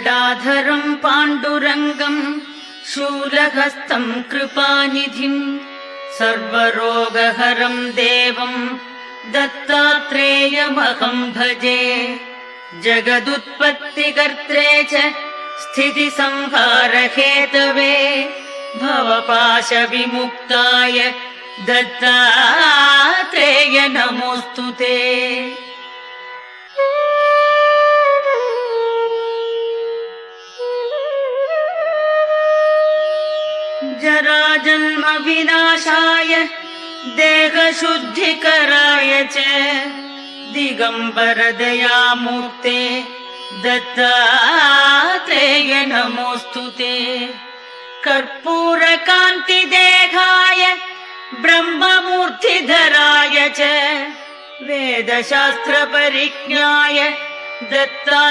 गदाधरं पाण्डुरङ्गं शूलहस्तं कृपानिधिं सर्वरोगहरं देवं दत्तात्रेयमहं भजे। जगदुत्पत्तिकर्त्रे च स्थितिसंहारहेतवे भवपाशविमुक्ताय दत्तात्रेय नमोऽस्तु ते। जराजन्म विनाशाय देहशुद्धिकराय च दिगंबर दयामूर्ते दत्तात्रेय नमोऽस्तु ते। कर्पूरकान्तिदेहाय ब्रह्ममूर्तिधराय च वेदशास्त्रपरिज्ञाय दत्ता